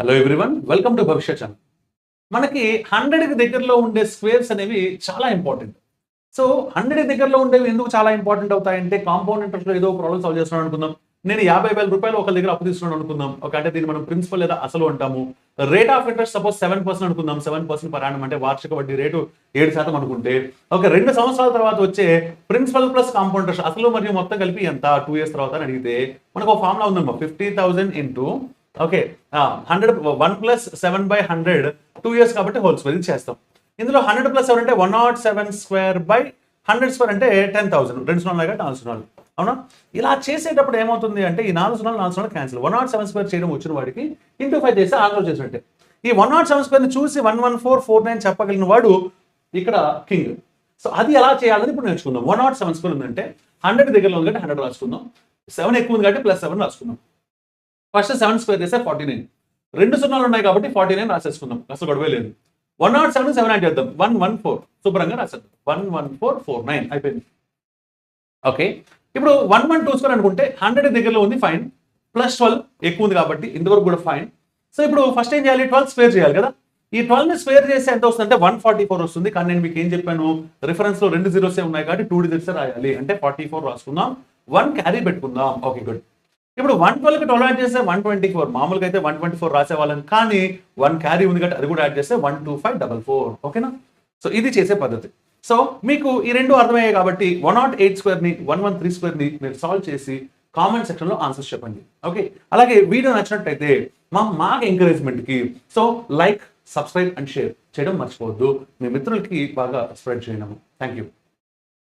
Hello everyone, welcome to భవిష్య channel. మనకి 100కి దగ్గరలో ఉండే స్క్వేర్స్ అనేవి చాలా ఇంపార్టెంట్. సో 100కి దగ్గరలో ఉండేవి ఎందుకు చాలా ఇంపార్టెంట్ అవుతాయంటే, కాంపౌండ్ ఇంట్రెస్ట్లో ఏదో ప్రాబ్లమ్ సాల్వ్ చేస్తున్నాను అనుకుందాం. నేను 50,000 రూపాయలు ఒకరి దగ్గర అప్పు తీసుకున్నాను అనుకుందాం. అంటే దీన్ని మనం ప్రిన్సిపల్ లేదా అసలు అంటాము. రేట్ ఆఫ్ ఇంట్రెస్ట్ సపోజ్ 7% అనుకుందాం. 7% పర్ యానం అంటే వార్షిక వడ్డీ రేటు 7% అనుకుంటే, 2 సంవత్సరాల తర్వాత వచ్చే ప్రిన్సిపల్ ప్లస్ కాంపౌండ్ ఇంట్రెస్ట్ అసలు మరియు మొత్తం కలిపి ఎంత 2 ఇయర్స్ తర్వాత అని అడిగితే మనకు ఒక ఫార్ములా ఉందమ్మా. 50,000 ఇంటూ 100 1 ప్లస్ 7/100 2 ఇయర్స్ కాబట్టి హోల్ స్క్వేర్ ఇది చేస్తాం. ఇందులో 100 ప్లస్ 7 అంటే 107 స్క్వేర్ బై 100 స్క్వేర్ అంటే 10,000. 2 సున్నాలు కాబట్టి 4 సున్నాలు. అవునా? ఇలా చేసేటప్పుడు ఏమవుతుంది అంటే ఈ 4 సున్నాలు క్యాన్సిల్. 107 స్క్వేర్ చేయడం వచ్చిన వాడికి ఇంటూ 5 చేస్తే ఆన్సర్ చేసినట్టే. ఈ 107 స్క్వేర్ ని చూసి 11449 చెప్పగలిగిన వాడు ఇక్కడ కింగ్. సో అది ఎలా చేయాలని ఇప్పుడు నేర్చుకుందాం. 107 స్క్వేర్ ఉందంటే 100 దగ్గరలో ఉంది కాబట్టి 100 రాసుకుందాం. 7 ఎక్కువ ఉంది కాబట్టి ప్లస్ 7 రాసుకుందాం. ఫస్ట్ 7 స్క్వేర్ చేస్తే 49. 2 సున్నాలు ఉన్నాయి కాబట్టి 49 రాసేసుకుందాం. అసలు గొడవే లేదు. 107 7 యాడ్ చేద్దాం. 114 శుభ్రంగా రాసేద్దాం. 11449 అయిపోయింది. ఓకే, ఇప్పుడు 112 స్క్వేర్ అనుకుంటే 100 దగ్గరలో ఉంది ఫైన్, ప్లస్ 12 ఎక్కువ ఉంది కాబట్టి ఇంతవరకు కూడా ఫైన్. సో ఇప్పుడు ఫస్ట్ ఏం చేయాలి? 12 స్క్వేర్ చేయాలి కదా. ఈ 12 ని స్క్వేర్ చేస్తే ఎంత వస్తుంది అంటే 144 వస్తుంది. కానీ నేను మీకు ఏం చెప్పాను, రిఫరెన్స్ లో 2 జీరోసే ఉన్నాయి కాబట్టి 2 డిజిట్స్ రాయాలి. అంటే 44 రాసుకుందాం. 1 క్యారీ పెట్టుకుందాం. Okay, good. ఇప్పుడు 112కి 12 యాడ్ చేస్తే 124. మామూలుగా అయితే 124 రాసేవాళ్ళం, కానీ 1 క్యారీ ఉంది కాబట్టి అది కూడా యాడ్ చేస్తే 12544. ఓకేనా? సో ఇది చేసే పద్ధతి. సో మీకు ఈ రెండు అర్థమయ్యాయి కాబట్టి 108 స్క్వేర్ని 113 స్క్వేర్ని మీరు సాల్వ్ చేసి కామెంట్ సెక్షన్లో ఆన్సర్స్ చెప్పండి. ఓకే, అలాగే వీడియో నచ్చినట్టయితే మాకు ఎంకరేజ్మెంట్కి so like, subscribe and share చేయడం మర్చిపోవద్దు. మీ మిత్రులకి బాగా స్ప్రెడ్ చేయడం. Thank you.